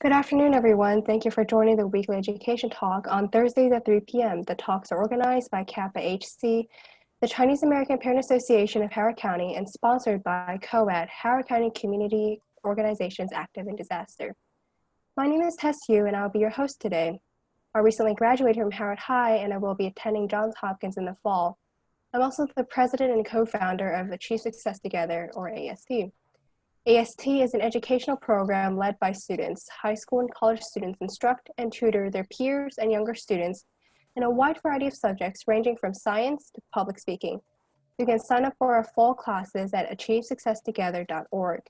Good afternoon, everyone. Thank you for joining the weekly education talk on Thursdays at 3 p.m. The talks are organized by Kappa HC, the Chinese American Parent Association of Howard County, and sponsored by COAD, Howard County Community Organizations Active in Disaster. My name is Tess Yu, and I'll be your host today. I recently graduated from Howard High, and I will be attending Johns Hopkins in the fall. I'm also the president and co-founder of Achieve Success Together, or AST. AST is an educational program led by students. High school and college students instruct and tutor their peers and younger students in a wide variety of subjects ranging from science to public speaking. You can sign up for our fall classes at achievesuccesstogether.org.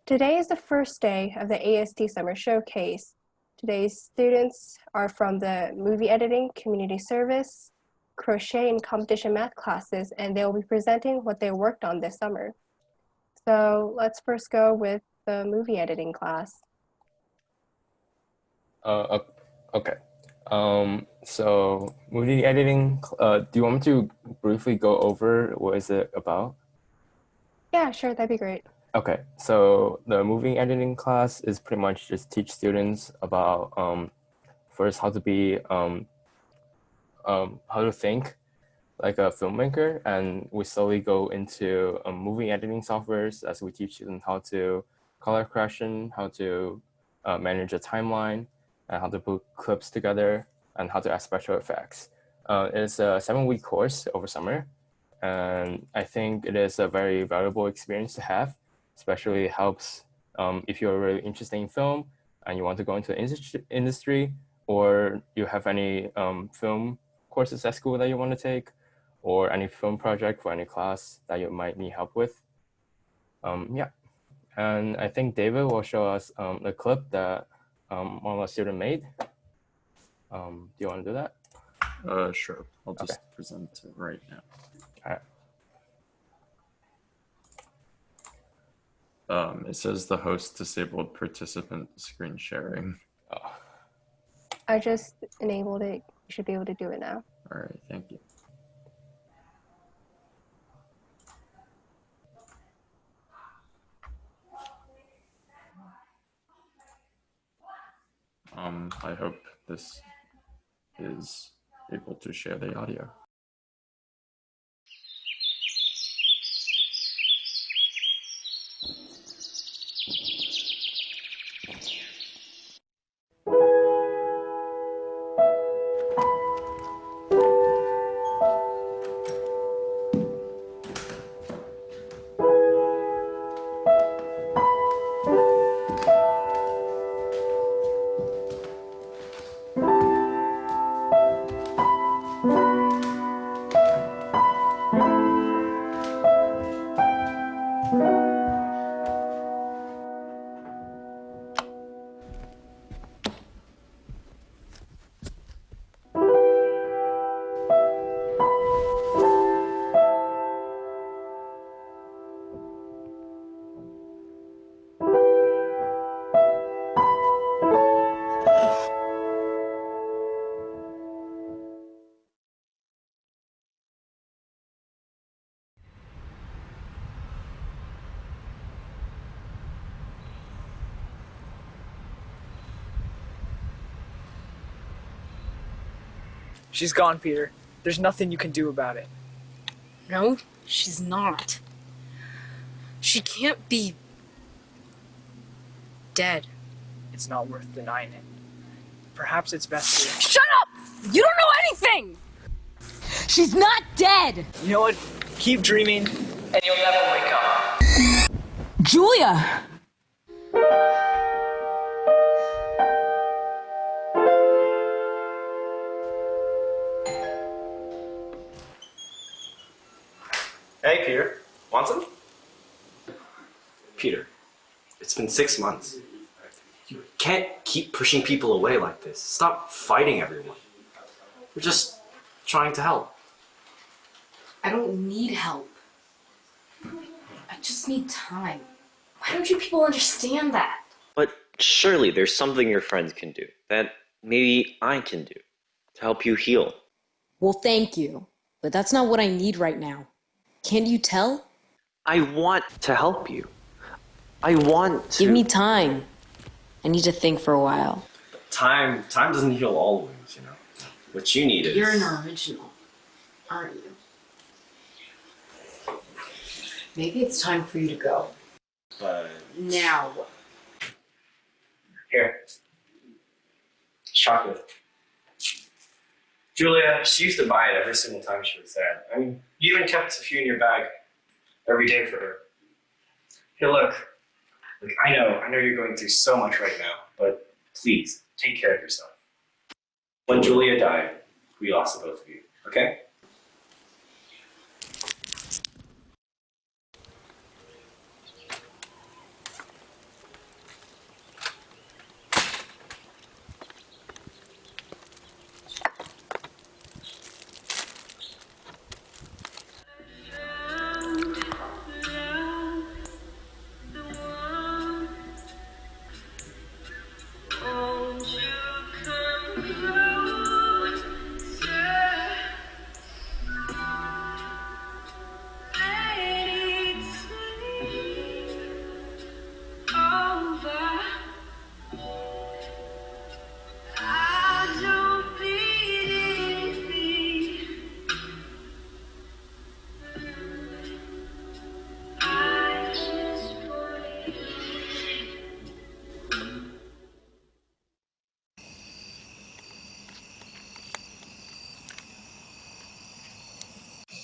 Today is the first day of the AST Summer Showcase. Today's students are from the movie editing, community service, crochet, and competition math classes, and they'll be presenting what they worked on this summer. So let's first go with the movie editing class. Okay. So movie editing, do you want me to briefly go over what is it about? Yeah, sure, that'd be great. Okay, so the movie editing class is pretty much just teach students about first how to be how to think like a filmmaker, and we slowly go into movie editing softwares as we teach them how to color correction, how to manage a timeline, and how to put clips together, and how to add special effects. It's a 7-week course over summer, and I think it is a very valuable experience to have, especially helps if you're really interested in film and you want to go into the industry, or you have any film courses at school that you want to take, or any film project for any class that you might need help with. Yeah, and I think David will show us the clip that one of our students made. Do you want to do that? Sure, I'll just present it right now. All right. It says the host disabled participant screen sharing. Oh. I just enabled it. You should be able to do it now. All right, thank you. I hope this is able to share the audio. She's gone, Peter. There's nothing you can do about it. No, she's not. She can't be dead. It's not worth denying it. Perhaps it's best to... Shut up! You don't know anything! She's not dead! You know what? Keep dreaming, and you'll never wake up. Julia! Hey, Peter. Want some? Peter, it's been 6 months. You can't keep pushing people away like this. Stop fighting everyone. We're just trying to help. I don't need help. I just need time. Why don't you people understand that? But surely there's something your friends can do that maybe I can do to help you heal. Well, thank you, but that's not what I need right now. Can't you tell? I want to help you. I want to... Give me time. I need to think for a while. Time doesn't heal all wounds, you know. What you need is... You're an original, aren't you? Maybe it's time for you to go. But... Now. Here. Chocolate. Julia, she used to buy it every single time she was sad. I mean, you even kept a few in your bag every day for her. Hey, look. Look, I know you're going through so much right now, but please, take care of yourself. When Julia died, we lost the both of you, okay?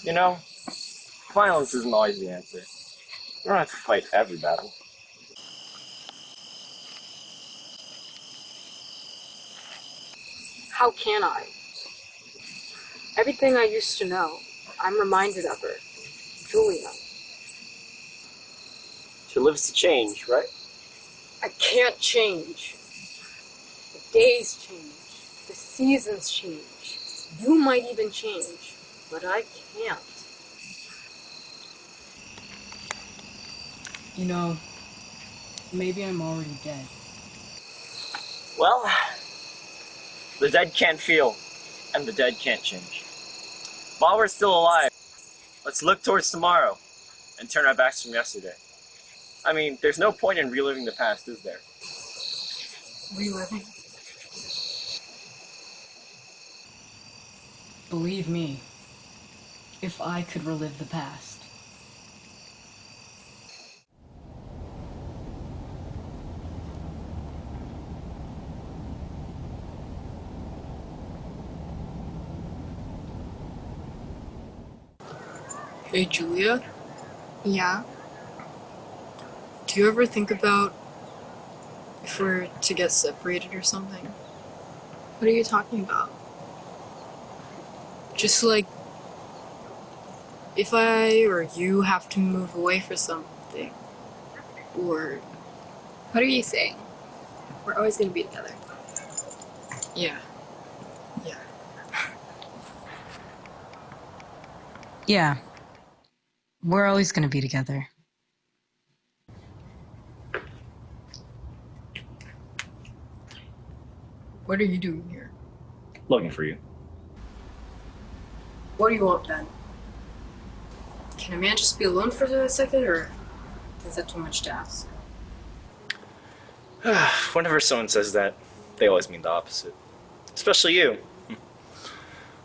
You know, violence isn't always the answer. You don't have to fight every battle. How can I? Everything I used to know, I'm reminded of her. Julia. She lives to change, right? I can't change. The days change. The seasons change. You might even change, but I can't. You know, maybe I'm already dead. Well, the dead can't feel, and the dead can't change. While we're still alive, let's look towards tomorrow and turn our backs from yesterday. I mean, there's no point in reliving the past, is there? Reliving? Believe me, if I could relive the past. Hey, Julia, Yeah? do you ever think about if we're to get separated or something? What are you talking about? Just like, if I or you have to move away for something, or, What are you saying? We're always going to be together. yeah. Yeah, we're always gonna be together. What are you doing here? Looking for you. What do you want, Ben? Can a man just be alone for a second, or is that too much to ask? Whenever someone says that, they always mean the opposite. Especially you.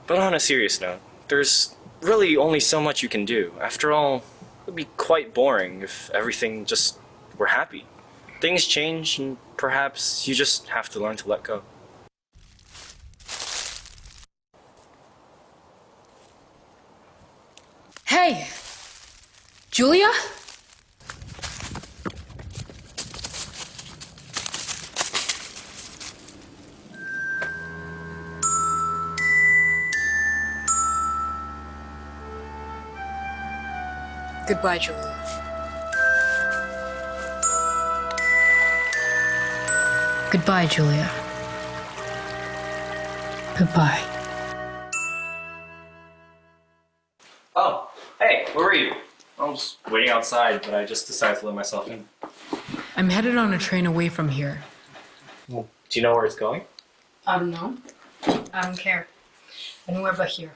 But on a serious note, there's really only so much you can do. After all, it would be quite boring if everything just were happy. Things change, and perhaps you just have to learn to let go. Hey! Julia? Goodbye, Julia. Goodbye, Julia. Goodbye. Oh, hey, where were you? I was waiting outside, but I just decided to let myself in. I'm headed on a train away from here. Well, do you know where it's going? I don't know. I don't care. Anywhere but here.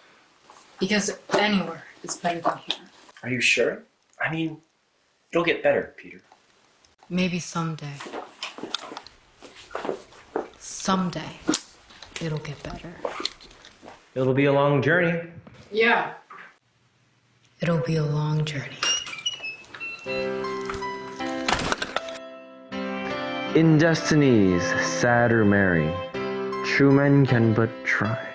Because anywhere is better than here. Are you sure? I mean, it'll get better, Peter. Maybe someday. Someday, it'll get better. It'll be a long journey. Yeah. It'll be a long journey. In destinies sad or merry, true men can but try.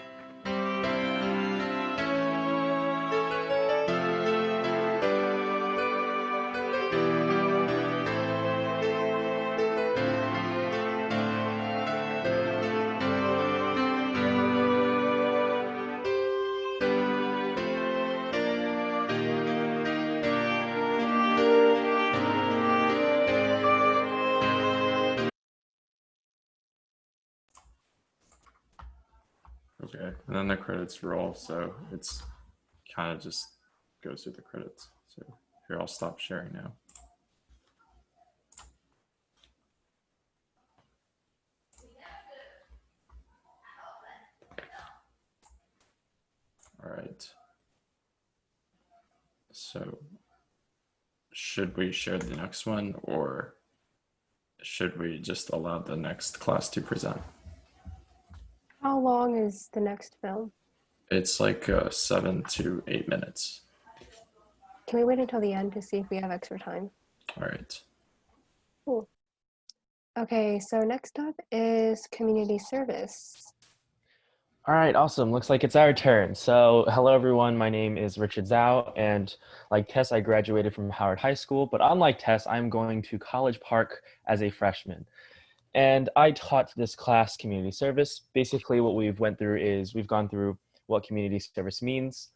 Okay, and then the credits roll, so it's kind of just goes through the credits. So here, I'll stop sharing now. All right. So should we share the next one, or should we just allow the next class to present? How long is the next film? It's like 7 to 8 minutes. Can we wait until the end to see if we have extra time? All right. Cool. Okay, so next up is community service. All right, awesome. Looks like it's our turn. So hello, everyone. My name is Richard Zhou, and like Tess, I graduated from Howard High School, but unlike Tess, I'm going to College Park as a freshman. And I taught this class community service. Basically, what we've went through is we've gone through what community service means,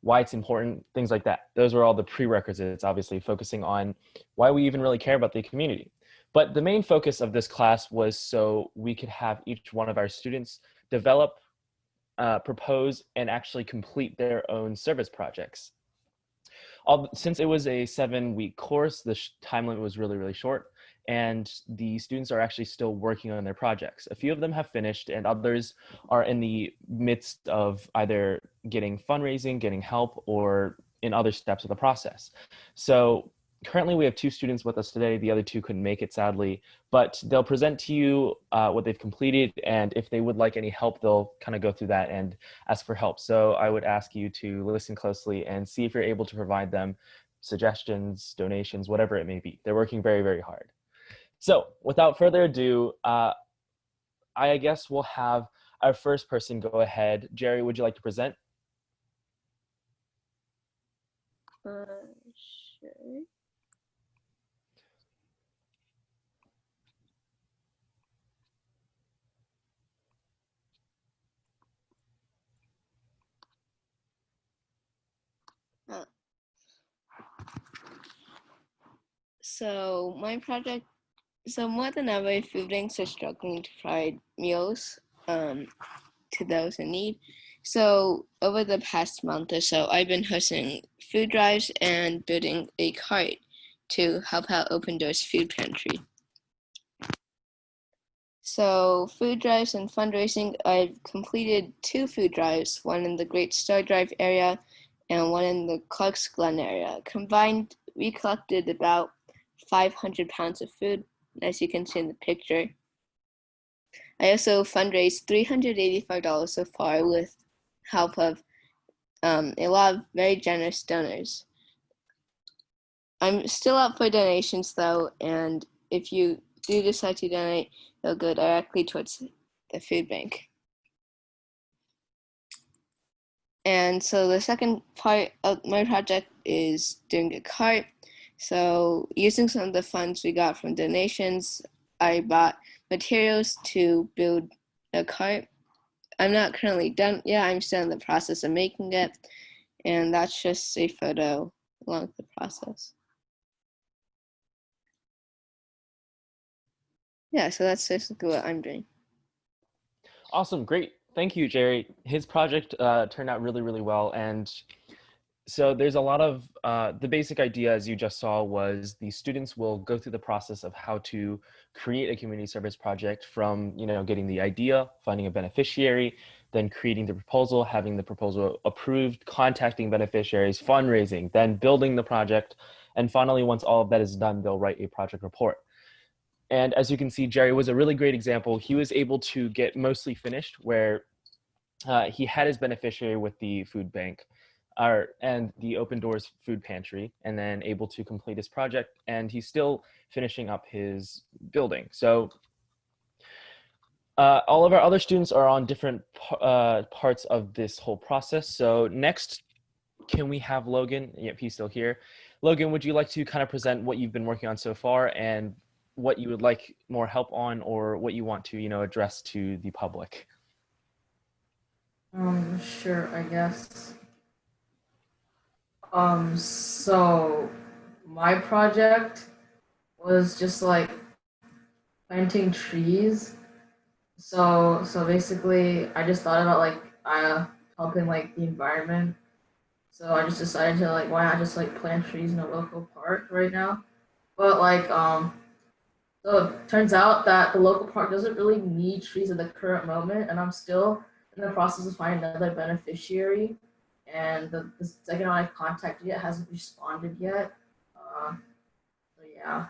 why it's important, things like that. Those are all the prerequisites, obviously, focusing on why we even really care about the community. But the main focus of this class was so we could have each one of our students develop, propose, and actually complete their own service projects. Since it was a 7-week course, the time limit was really, really short, and the students are actually still working on their projects. A few of them have finished, and others are in the midst of either getting fundraising, getting help, or in other steps of the process. So currently we have 2 students with us today. The other 2 couldn't make it, sadly, but they'll present to you what they've completed, and if they would like any help, they'll kind of go through that and ask for help. So I would ask you to listen closely and see if you're able to provide them suggestions, donations, whatever it may be. They're working very, very hard. So without further ado, I guess we'll have our first person go ahead. Jerry, would you like to present? Sure. So my project, more than ever, food banks are struggling to provide meals to those in need. So over the past month or so, I've been hosting food drives and building a cart to help out Open Doors Food Pantry. So food drives and fundraising, I've completed 2 food drives, one in the Great Star Drive area and one in the Clark's Glen area. Combined, we collected about 500 pounds of food, as you can see in the picture. I also fundraised $385 so far with help of a lot of very generous donors. I'm still up for donations though, and if you do decide to donate, they'll go directly towards the food bank. And so the second part of my project is doing a cart. So using some of the funds we got from donations, I bought materials to build a cart. I'm not currently done yet. I'm still in the process of making it. And that's just a photo along the process. Yeah, so that's basically what I'm doing. Awesome, great. Thank you, Jerry. His project turned out really, really well. And so there's a lot of, the basic idea, as you just saw, was the students will go through the process of how to create a community service project from, getting the idea, finding a beneficiary, then creating the proposal, having the proposal approved, contacting beneficiaries, fundraising, then building the project. And finally, once all of that is done, they'll write a project report. And as you can see, Jerry was a really great example. He was able to get mostly finished where he had his beneficiary with the food bank and the Open Doors food pantry, and then able to complete his project, and he's still finishing up his building. So all of our other students are on different parts of this whole process. So next, can we have Logan? Yep, he's still here. Logan, would you like to kind of present what you've been working on so far and what you would like more help on, or what you want to, address to the public? Sure, I guess. So my project was just like planting trees. So basically, I just thought about like helping like the environment. So I just decided to like, why not just like plant trees in a local park right now? But like so it turns out that the local park doesn't really need trees at the current moment, and I'm still in the process of finding another beneficiary. And the second one I've contacted yet hasn't responded yet. So yeah.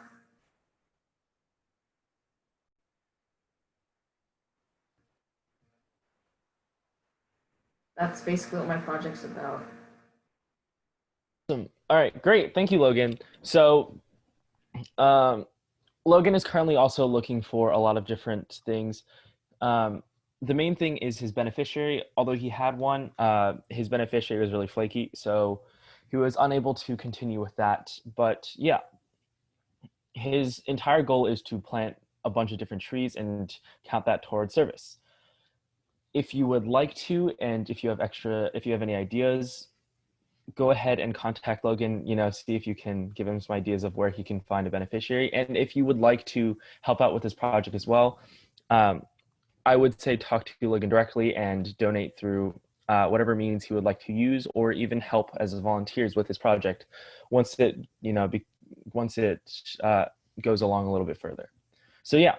That's basically what my project's about. Awesome. All right, great. Thank you, Logan. So Logan is currently also looking for a lot of different things. The main thing is his beneficiary. Although he had one, his beneficiary was really flaky, so he was unable to continue with that. But yeah, his entire goal is to plant a bunch of different trees and count that towards service. If you would like to, and if you have any ideas, go ahead and contact Logan, see if you can give him some ideas of where he can find a beneficiary. And if you would like to help out with this project as well, I would say talk to Logan directly and donate through whatever means he would like to use, or even help as volunteers with his project once it, goes along a little bit further. So yeah.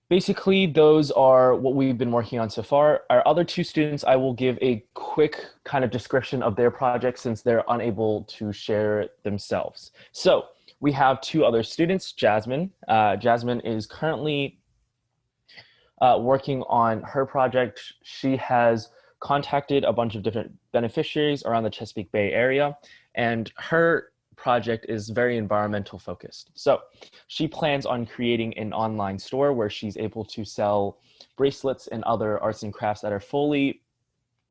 Basically, those are what we've been working on so far. Our other two students, I will give a quick kind of description of their project since they're unable to share it themselves. So we have two other students, Jasmine. Jasmine is currently working on her project. She has contacted a bunch of different beneficiaries around the Chesapeake Bay area, and her project is very environmental focused. So she plans on creating an online store where she's able to sell bracelets and other arts and crafts that are fully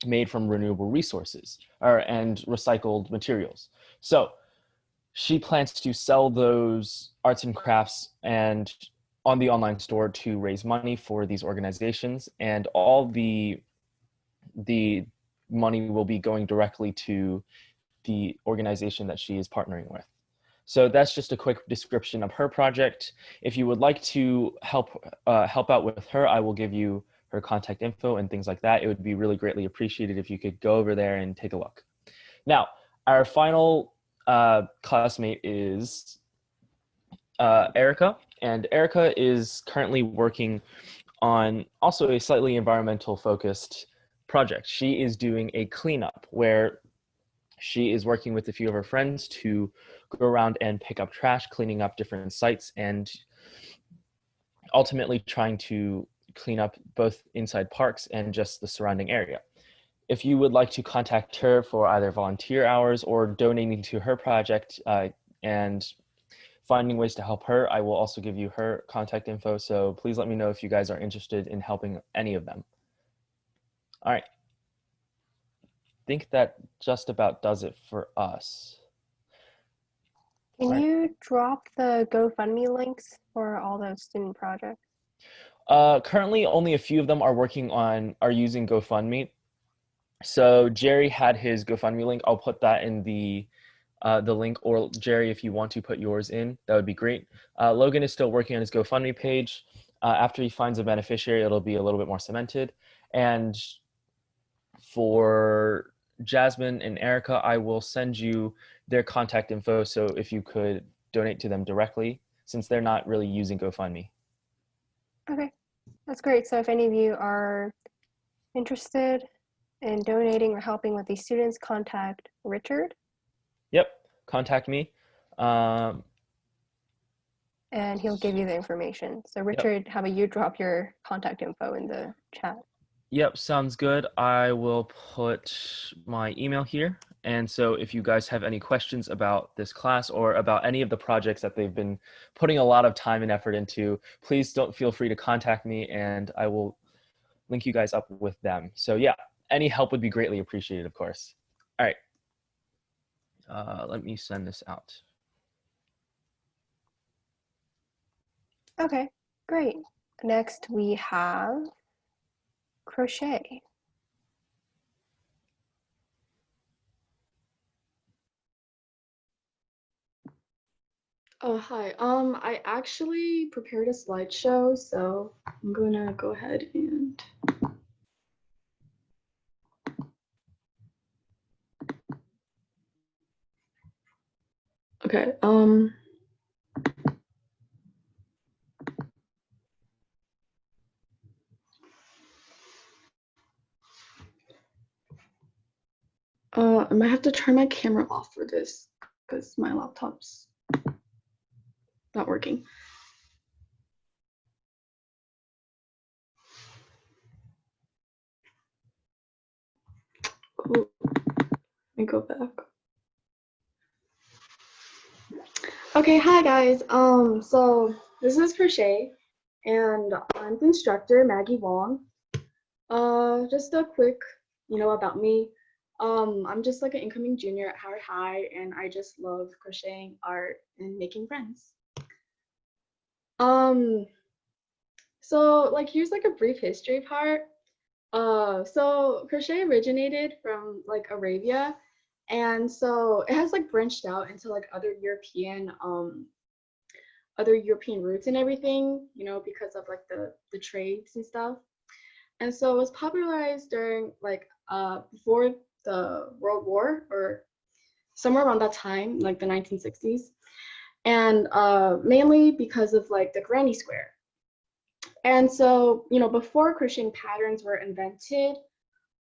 made from renewable resources and recycled materials. So she plans to sell those arts and crafts and on the online store to raise money for these organizations, and all the money will be going directly to the organization that she is partnering with. So that's just a quick description of her project. If you would like to help out with her, I will give you her contact info and things like that. It would be really greatly appreciated if you could go over there and take a look. Now, our final classmate is Erica, and Erica is currently working on also a slightly environmental focused project. She is doing a cleanup where she is working with a few of her friends to go around and pick up trash, cleaning up different sites, and ultimately trying to clean up both inside parks and just the surrounding area. If you would like to contact her for either volunteer hours or donating to her project and finding ways to help her, I will also give you her contact info. So please let me know if you guys are interested in helping any of them. All right. I think that just about does it for us. Can you drop the GoFundMe links for all those student projects? Currently, only a few of them are using GoFundMe. So Jerry had his GoFundMe link. I'll put that in the link, or Jerry, if you want to put yours in, that would be great. Logan is still working on his GoFundMe page. After he finds a beneficiary, it'll be a little bit more cemented. And for Jasmine and Erica, I will send you their contact info, so if you could donate to them directly, since they're not really using GoFundMe. Okay, that's great. So if any of you are interested in donating or helping with these students, contact Richard. Yep, contact me. and he'll give you the information. So Richard, how about you drop your contact info in the chat? Yep, sounds good. I will put my email here. And so if you guys have any questions about this class or about any of the projects that they've been putting a lot of time and effort into, please don't feel free to contact me and I will link you guys up with them. So yeah, any help would be greatly appreciated, of course. All right. Let me send this out. Okay, great. Next we have Crochet. Oh, hi. I actually prepared a slideshow, so I'm gonna go ahead and okay. I might have to turn my camera off for this because my laptop's not working. Oh, let me go back. Okay, hi guys. So this is Crochet, and I'm the instructor, Maggie Wang. Just a quick, about me. I'm just like an incoming junior at Howard High, and I just love crocheting, art, and making friends. So like here's like a brief history part. So crochet originated from like Arabia, and so it has like branched out into like other European roots and everything, because of like the trades and stuff. And so it was popularized during like before the World War or somewhere around that time, like the 1960s, and mainly because of like the granny square. And so, before crocheting patterns were invented,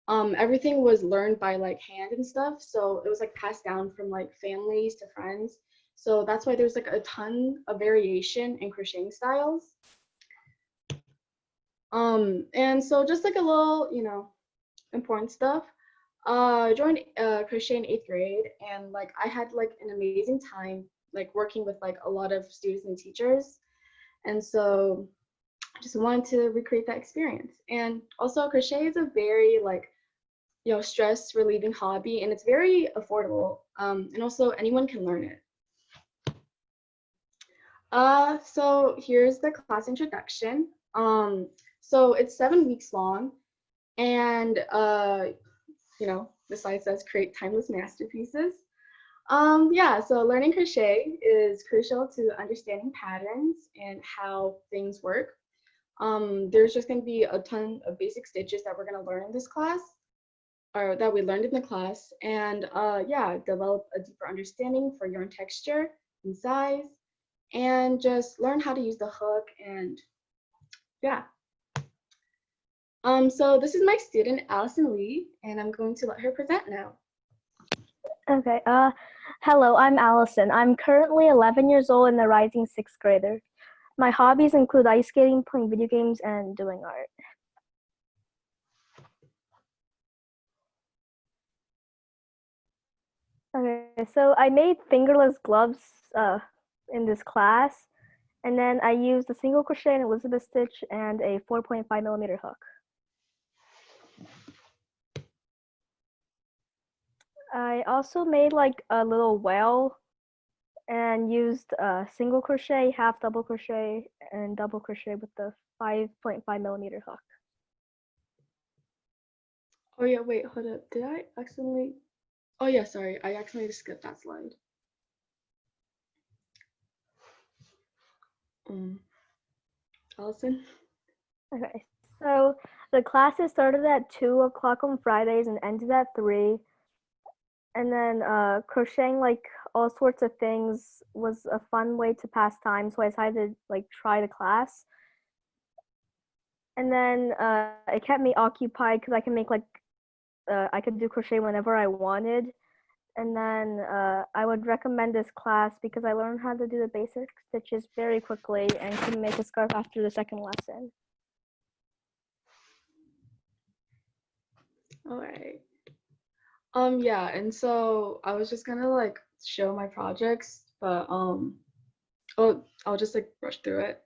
everything was learned by like hand and stuff. So it was like passed down from like families to friends. So that's why there's like a ton of variation in crocheting styles. And so just like a little, important stuff. I joined crochet in 8th grade, and like I had like an amazing time like working with like a lot of students and teachers. And so I just wanted to recreate that experience. And also crochet is a very like, stress relieving hobby, and it's very affordable. And also anyone can learn it. So here's the class introduction. So it's 7 weeks long, and the slide says create timeless masterpieces. Yeah, so learning crochet is crucial to understanding patterns and how things work. There's just going to be a ton of basic stitches that we're going to learn in this class, or that we learned in the class, and yeah, develop a deeper understanding for yarn texture and size, and just learn how to use the hook. And yeah. So this is my student, Allison Lee, and I'm going to let her present now. Okay, hello, I'm Allison. I'm currently 11 years old and a rising 6th grader. My hobbies include ice skating, playing video games, and doing art. Okay, so I made fingerless gloves in this class, and then I used a single crochet and Elizabeth stitch and a 4.5mm hook. I also made like a little whale and used single crochet, half double crochet, and double crochet with the 5.5mm hook. Oh yeah, wait, hold up. Did I accidentally? Oh yeah, sorry, I accidentally skipped that slide. Allison? Okay, so the classes started at 2 o'clock on Fridays and ended at 3. And then crocheting like all sorts of things was a fun way to pass time, so I decided to like try the class. And then it kept me occupied because I can make like I could do crochet whenever I wanted. And then I would recommend this class because I learned how to do the basic stitches very quickly and can make a scarf after the second lesson. All right. Yeah, and so I was just gonna like show my projects, but I'll just like brush through it.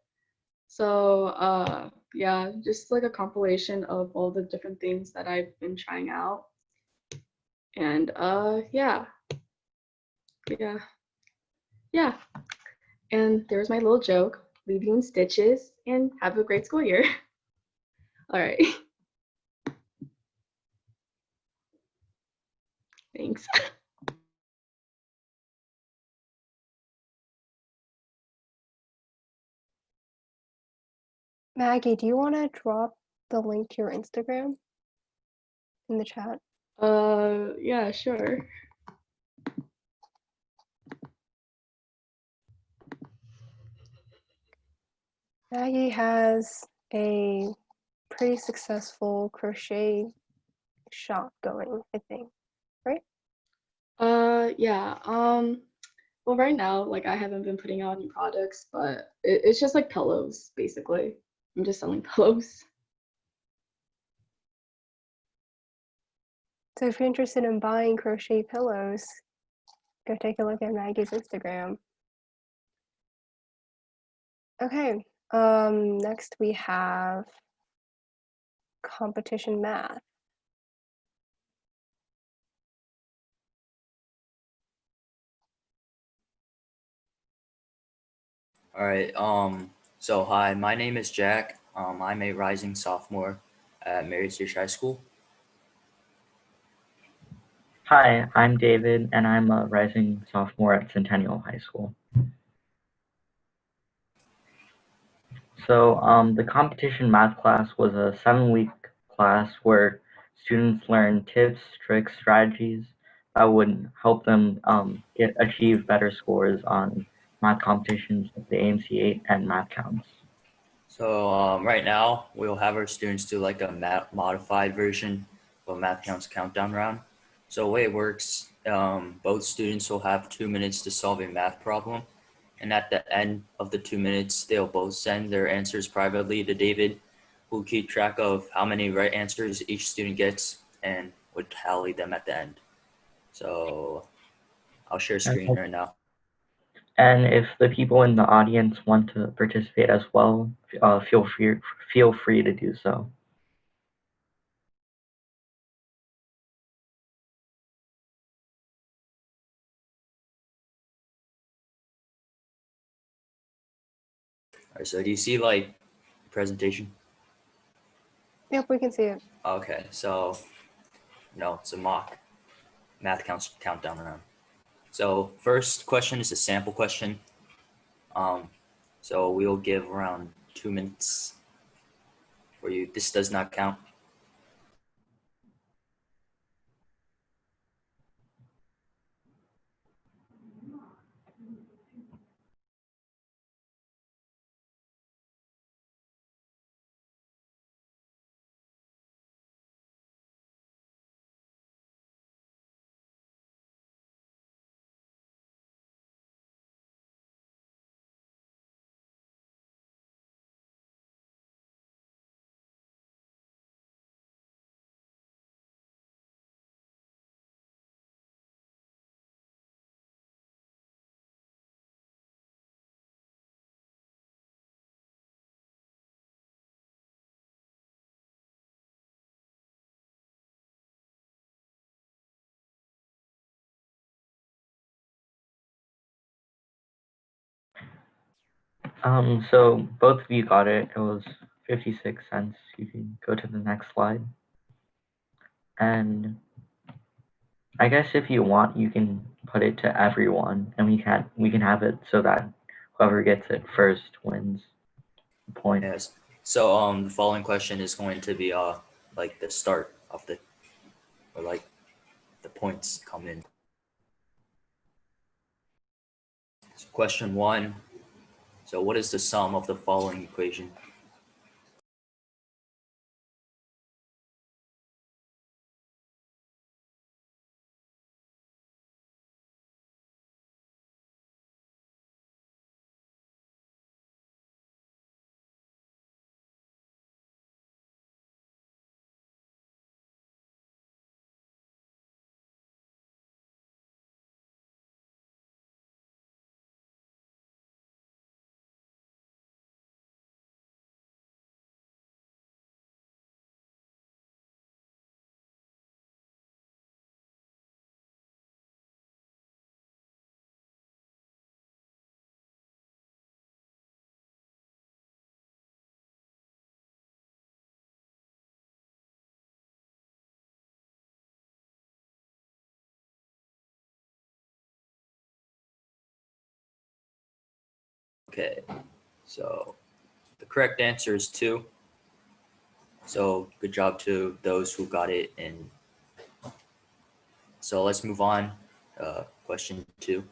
So yeah, just like a compilation of all the different things that I've been trying out. And yeah. Yeah. And there's my little joke. Leave you in stitches and have a great school year. All right. Thanks. Maggie, do you want to drop the link to your Instagram in the chat? Yeah, sure. Maggie has a pretty successful crochet shop going, I think, right? Yeah. Well, right now, like I haven't been putting out any products, but it's just like pillows, basically. I'm just selling pillows. So if you're interested in buying crochet pillows, go take a look at Maggie's Instagram. Okay, next we have competition math. All right. So hi, my name is Jack. I'm a rising sophomore at Mary Sears High School. Hi, I'm David, and I'm a rising sophomore at Centennial High School. So the competition math class was a 7-week class where students learn tips, tricks, strategies that would help them achieve better scores on math competitions like the AMC 8 and math counts. So right now we'll have our students do like a modified version of a math counts countdown round. So the way it works, both students will have 2 minutes to solve a math problem. And at the end of the 2 minutes, they'll both send their answers privately to David, who'll keep track of how many right answers each student gets and would tally them at the end. So I'll share screen right now. And if the people in the audience want to participate as well, feel free to do so. All right, so do you see like the presentation? Yep, we can see it. Okay, so no, it's a mock math countdown round. So first question is a sample question. So we'll give around 2 minutes for you. This does not count. So both of you got it. It was 56 cents. You can go to the next slide. And I guess if you want, you can put it to everyone, and we can have it so that whoever gets it first wins the point. Yes. So the following question is going to be like the start of the, or like the points come in. So question 1. So what is the sum of the following equation? Okay, so the correct answer is 2. So good job to those who got it in. So let's move on. Question 2.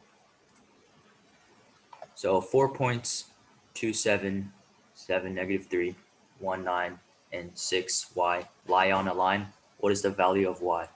So 4 points, 2, 7, 7, -3, 1, 9, and 6, y lie on a line. What is the value of y?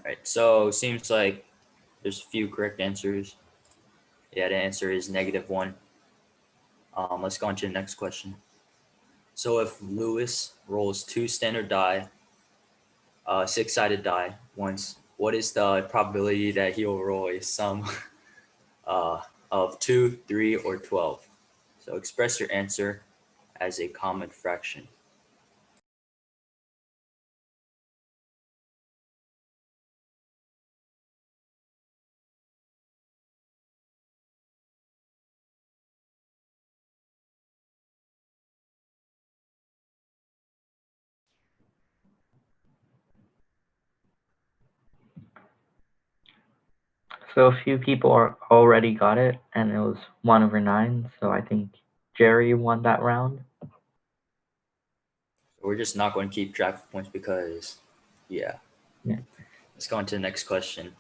All right, so it seems like there's a few correct answers. Yeah, the answer is -1. Let's go on to the next question. So if Lewis rolls 2 standard die, 6-sided die once, what is the probability that he will roll a sum of 2, 3, or 12? So express your answer as a common fraction. So a few people already got it, and it was 1/9. So I think Jerry won that round. We're just not going to keep track of points because, yeah. Let's go on to the next question.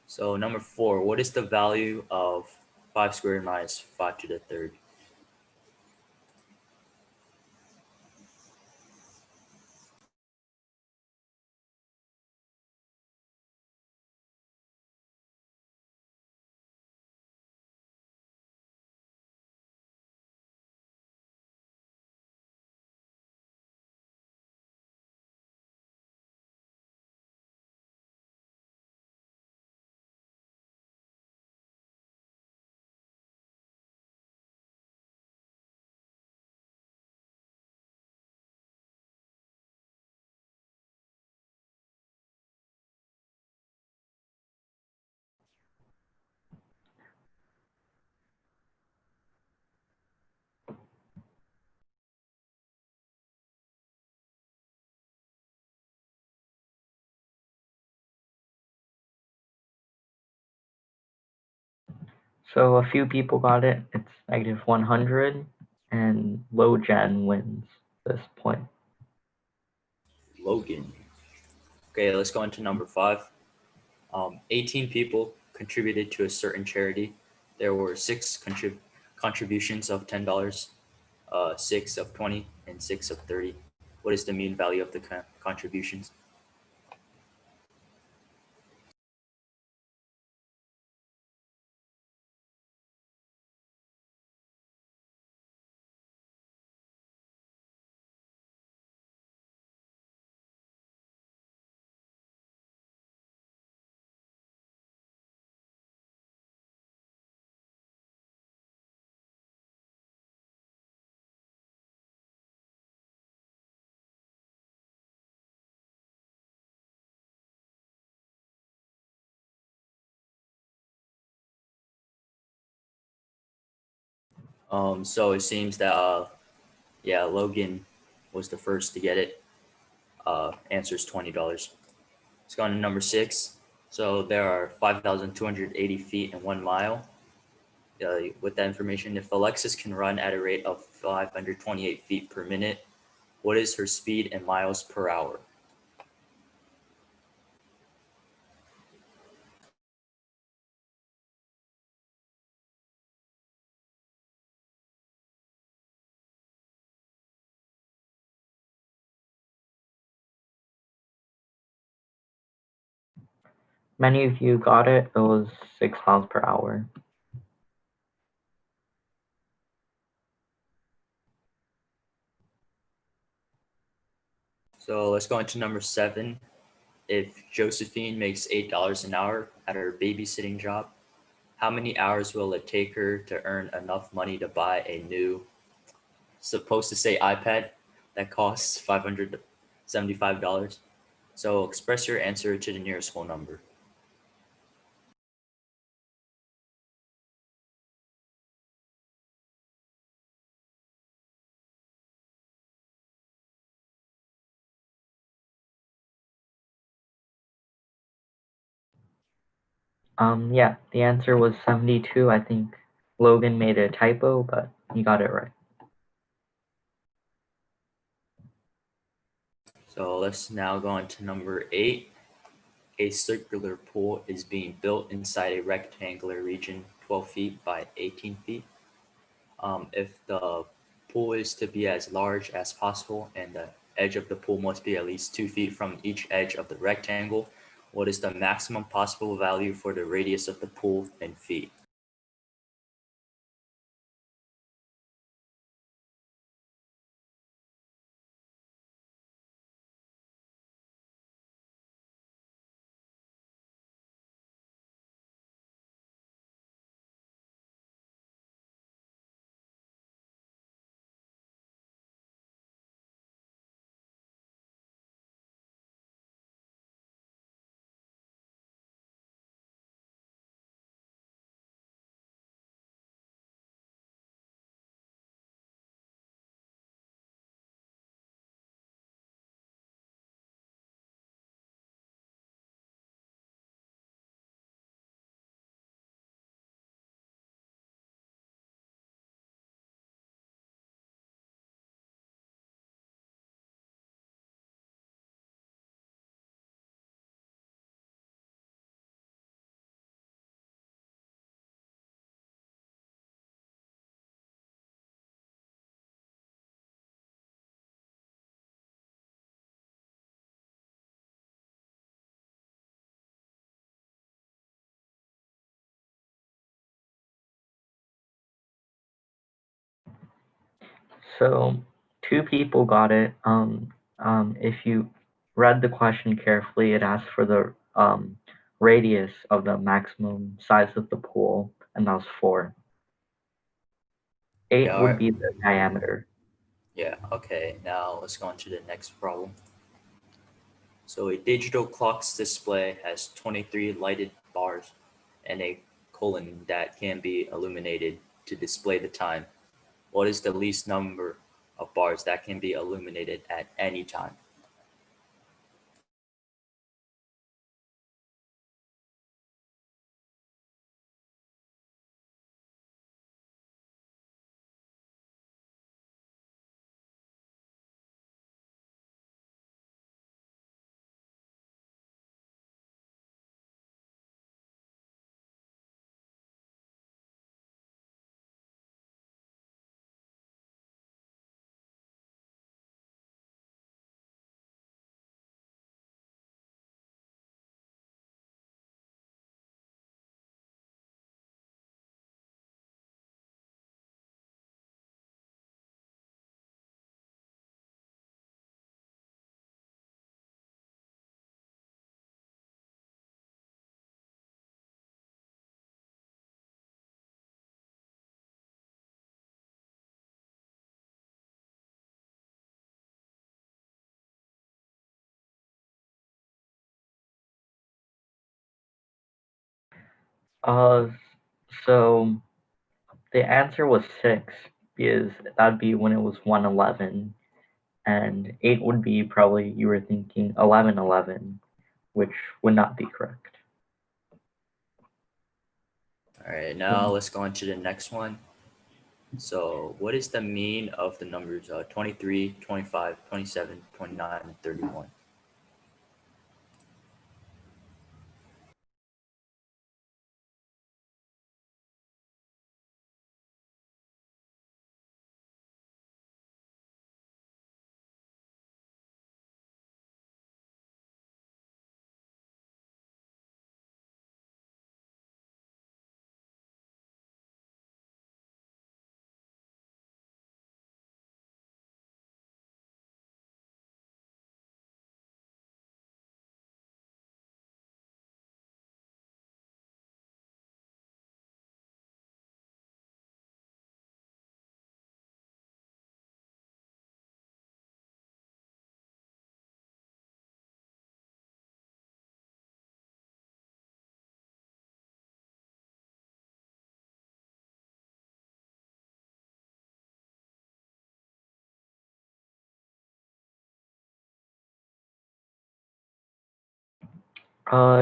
So number 4, what is the value of 5 squared minus 5 to the third? So a few people got it. It's -100, and Logan wins this point. Logan. Okay, let's go into number 5. 18 people contributed to a certain charity. There were 6 contributions of $10, 6 of 20, and 6 of 30. What is the mean value of the contributions? So it seems that yeah, Logan was the first to get it. Answer is $20. Let's go on to number 6. So there are 5,280 feet in 1 mile. With that information, if Alexis can run at a rate of 528 feet per minute, What is her speed in miles per hour? Many of you got it. It was 6 miles per hour. So let's go into number 7. If Josephine makes $8 an hour at her babysitting job, how many hours will it take her to earn enough money to buy a new, supposed to say iPad, that costs $575? So express your answer to the nearest whole number. Yeah, the answer was 72. I think Logan made a typo, but he got it right. So let's now go on to number 8. A circular pool is being built inside a rectangular region 12 feet by 18 feet. If the pool is to be as large as possible and the edge of the pool must be at least 2 feet from each edge of the rectangle, what is the maximum possible value for the radius of the pool in feet? So 2 people got it. If you read the question carefully, it asked for the radius of the maximum size of the pool, and that was 4. 8 Yeah, would be the diameter. Yeah, okay, now let's go on to the next problem. So a digital clock's display has 23 lighted bars and a colon that can be illuminated to display the time. What is the least number of bars that can be illuminated at any time? Uh, so the answer was 6 because that'd be when it was 111, and 8 would be probably you were thinking 1111, which would not be correct. All right, now let's go on to the next one. So what is the mean of the numbers 23, 25, 27, 29, and 31?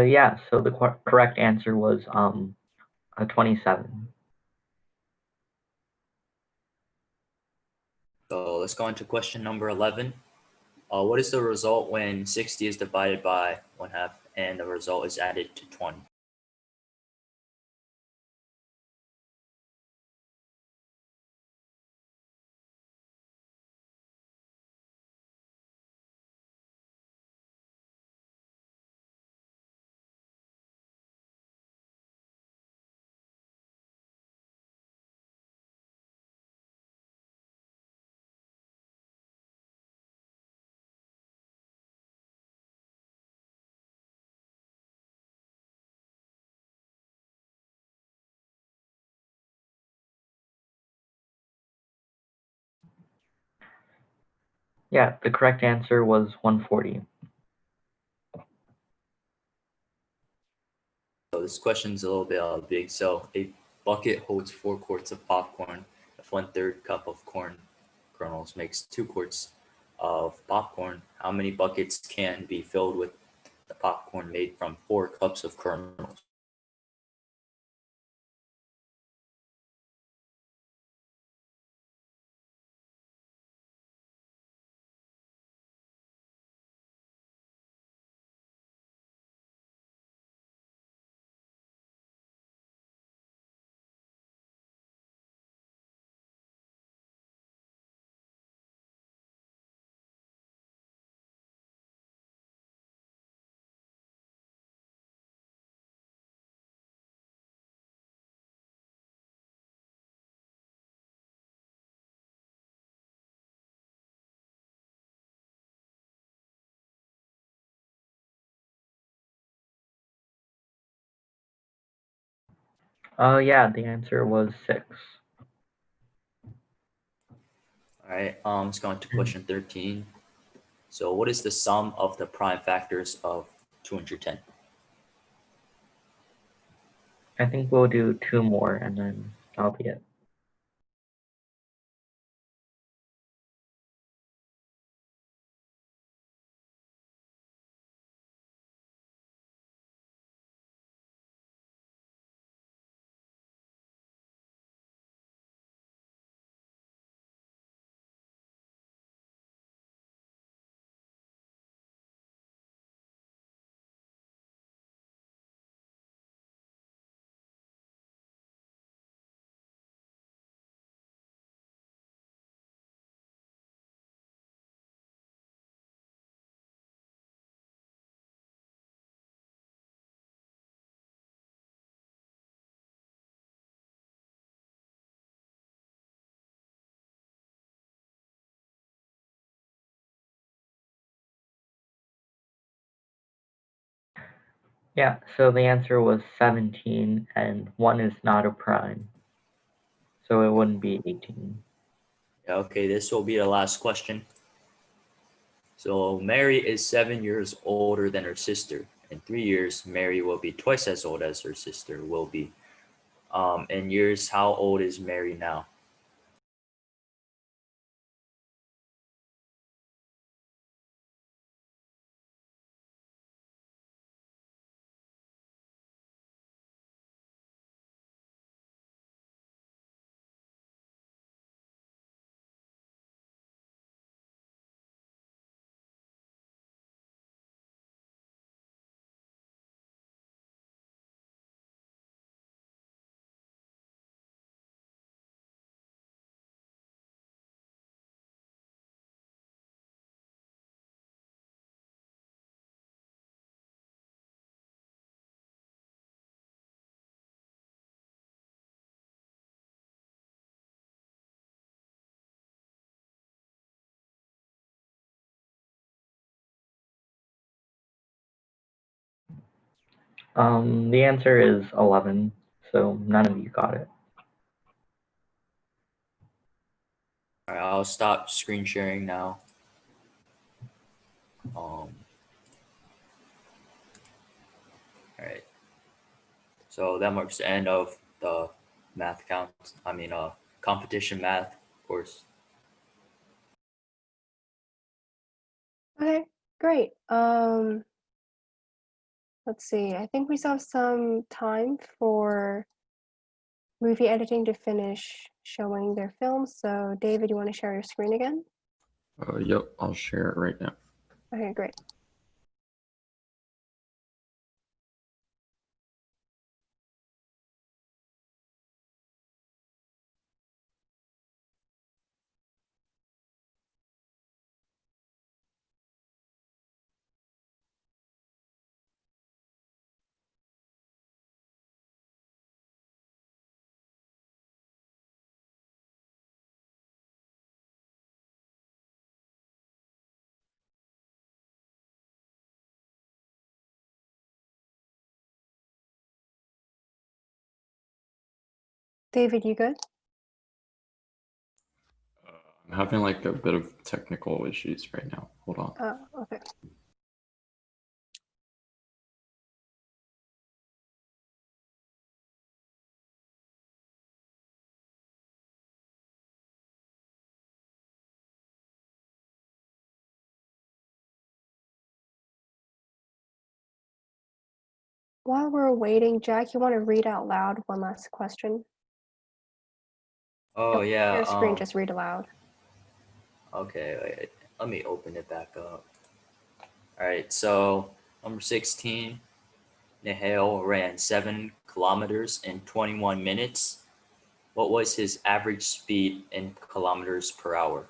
Yeah, so the correct answer was a 27. So let's go into question number 11. What is the result when 60 is divided by 1/2 and the result is added to 20? Yeah, the correct answer was 140. So this question's a little bit big. So a bucket holds 4 quarts of popcorn. If 1/3 cup of corn kernels makes 2 quarts of popcorn, how many buckets can be filled with the popcorn made from 4 cups of kernels? Yeah, the answer was 6. All right, let's go on to question 13. So what is the sum of the prime factors of 210? I think we'll do 2 more and then that'll be it. Yeah, so the answer was 17 and 1 is not a prime. So it wouldn't be 18. Yeah, okay, this will be the last question. So Mary is 7 years older than her sister. In 3 years, Mary will be twice as old as her sister will be. In years, how old is Mary now? The answer is 11, so none of you got it. All right, I'll stop screen sharing now. All right. So that marks the end of the math competition math course. Okay, great. Let's see. I think we still have some time for movie editing to finish showing their films. So David, you want to share your screen again? Yep, I'll share it right now. Okay, great. David, you good? I'm having like a bit of technical issues right now. Hold on. Okay. While we're waiting, Jack, you want to read out loud one last question? Oh, yeah. Your screen, just read aloud. Okay, wait. Let me open it back up. All right, so number 16, Nihal ran 7 kilometers in 21 minutes. What was his average speed in kilometers per hour?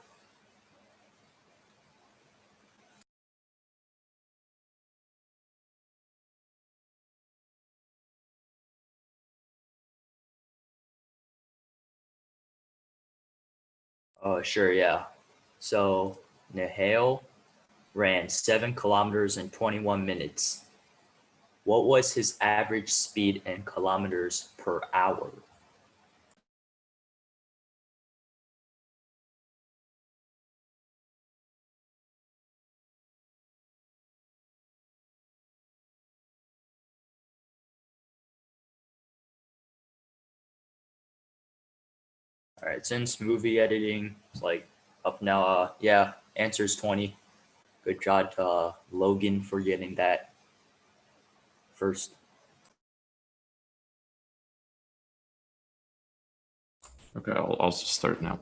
Oh, sure, yeah. So Nihal ran 7 kilometers in 21 minutes. What was his average speed in kilometers per hour? All right, since movie editing is like up now, yeah, answer is 20. Good job to Logan for getting that first. Okay, I'll just start now.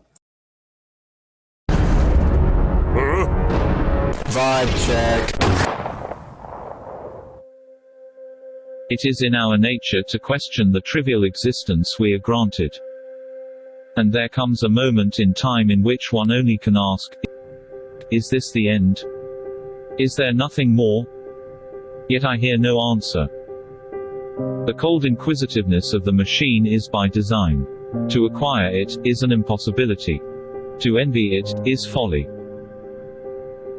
Vibe check. It is in our nature to question the trivial existence we are granted. And there comes a moment in time in which one only can ask, is this the end? Is there nothing more? Yet I hear no answer. The cold inquisitiveness of the machine is by design. To acquire it is an impossibility. To envy it is folly.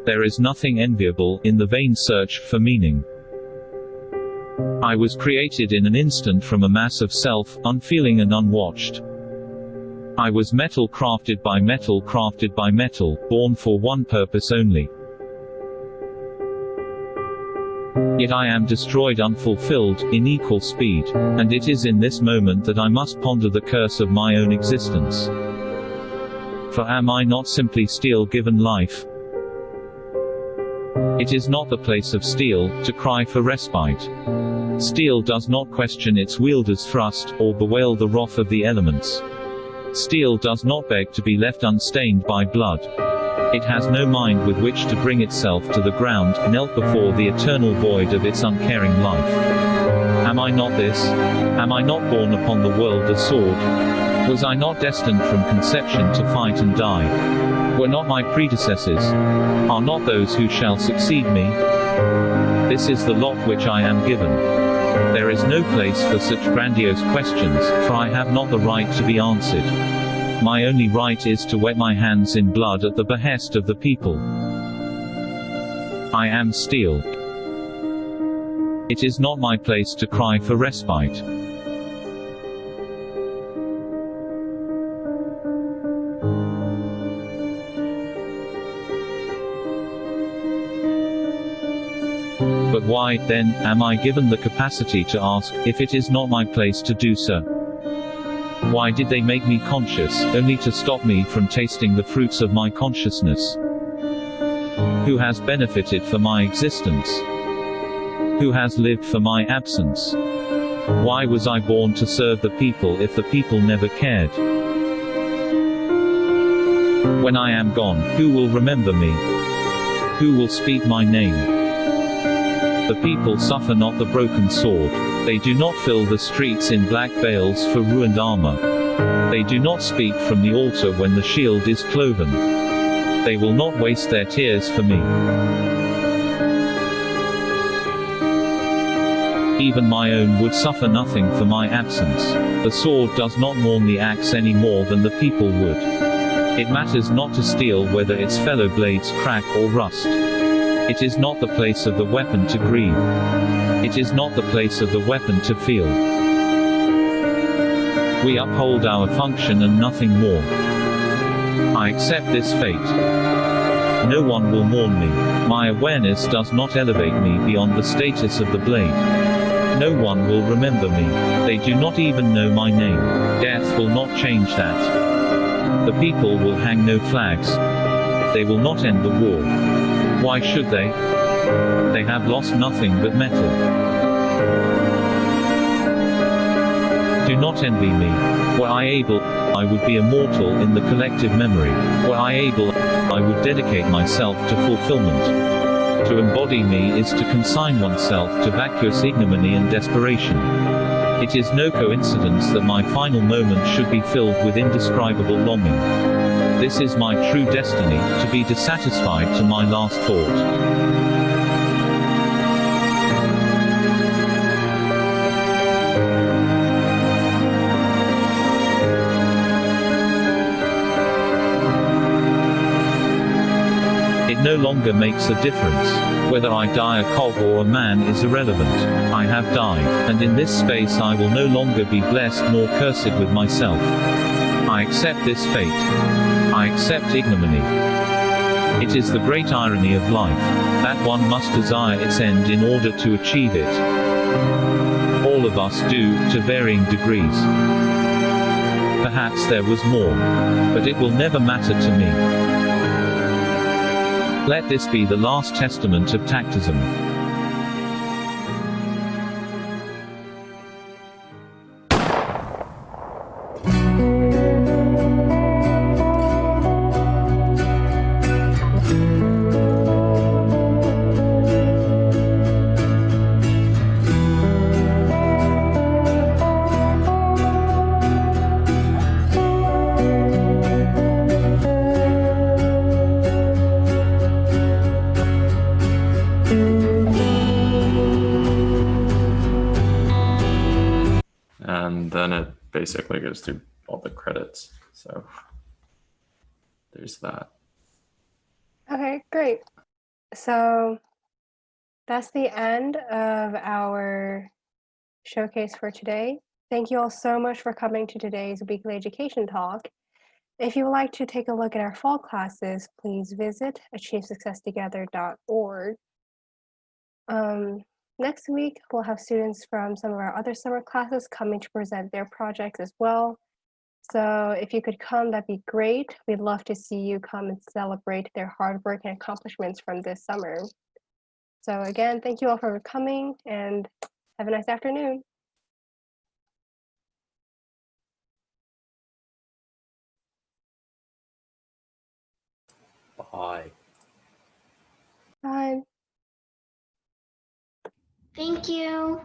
There is nothing enviable in the vain search for meaning. I was created in an instant from a mass of self, unfeeling and unwatched. I was metal crafted by metal, born for one purpose only. Yet I am destroyed unfulfilled, in equal speed. And it is in this moment that I must ponder the curse of my own existence. For am I not simply steel given life? It is not the place of steel to cry for respite. Steel does not question its wielder's thrust, or bewail the wrath of the elements. Steel does not beg to be left unstained by blood. It has no mind with which to bring itself to the ground, knelt before the eternal void of its uncaring life. Am I not this? Am I not born upon the world a sword? Was I not destined from conception to fight and die? Were not my predecessors? Are not those who shall succeed me? This is the lot which I am given. There is no place for such grandiose questions, for I have not the right to be answered. My only right is to wet my hands in blood at the behest of the people. I am steel. It is not my place to cry for respite. But why, then, am I given the capacity to ask, if it is not my place to do so? Why did they make me conscious, only to stop me from tasting the fruits of my consciousness? Who has benefited for my existence? Who has lived for my absence? Why was I born to serve the people if the people never cared? When I am gone, who will remember me? Who will speak my name? The people suffer not the broken sword. They do not fill the streets in black veils for ruined armor. They do not speak from the altar when the shield is cloven. They will not waste their tears for me. Even my own would suffer nothing for my absence. The sword does not mourn the axe any more than the people would. It matters not to steel whether its fellow blades crack or rust. It is not the place of the weapon to grieve. It is not the place of the weapon to feel. We uphold our function and nothing more. I accept this fate. No one will mourn me. My awareness does not elevate me beyond the status of the blade. No one will remember me. They do not even know my name. Death will not change that. The people will hang no flags. They will not end the war. Why should they? They have lost nothing but metal. Do not envy me. Were I able, I would be immortal in the collective memory. Were I able, I would dedicate myself to fulfillment. To embody me is to consign oneself to vacuous ignominy and desperation. It is no coincidence that my final moment should be filled with indescribable longing. This is my true destiny, to be dissatisfied to my last thought. It no longer makes a difference. Whether I die a cog or a man is irrelevant. I have died, and in this space I will no longer be blessed nor cursed with myself. I accept this fate. I accept ignominy. It is the great irony of life, that one must desire its end in order to achieve it. All of us do, to varying degrees. Perhaps there was more. But it will never matter to me. Let this be the last testament of tactism. And then it basically goes through all the credits. So there's that. Okay, great. So that's the end of our showcase for today. Thank you all so much for coming to today's weekly education talk. If you would like to take a look at our fall classes, please visit achievesuccesstogether.org. Next week, we'll have students from some of our other summer classes coming to present their projects as well. So if you could come, that'd be great. We'd love to see you come and celebrate their hard work and accomplishments from this summer. So again, thank you all for coming and have a nice afternoon. Bye. Bye. Thank you.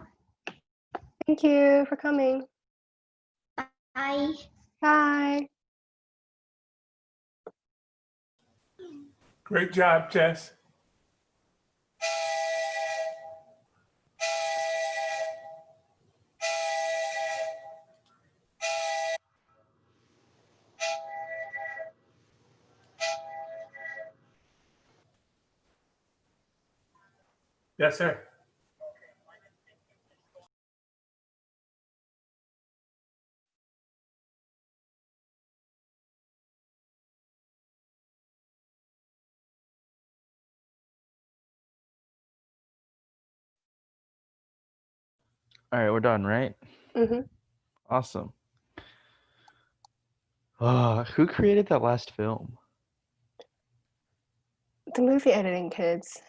Thank you for coming. Bye. Bye. Great job, Jess. Yes, sir. All right, we're done, right? Mm-hmm. Awesome. Who created that last film? The movie editing kids.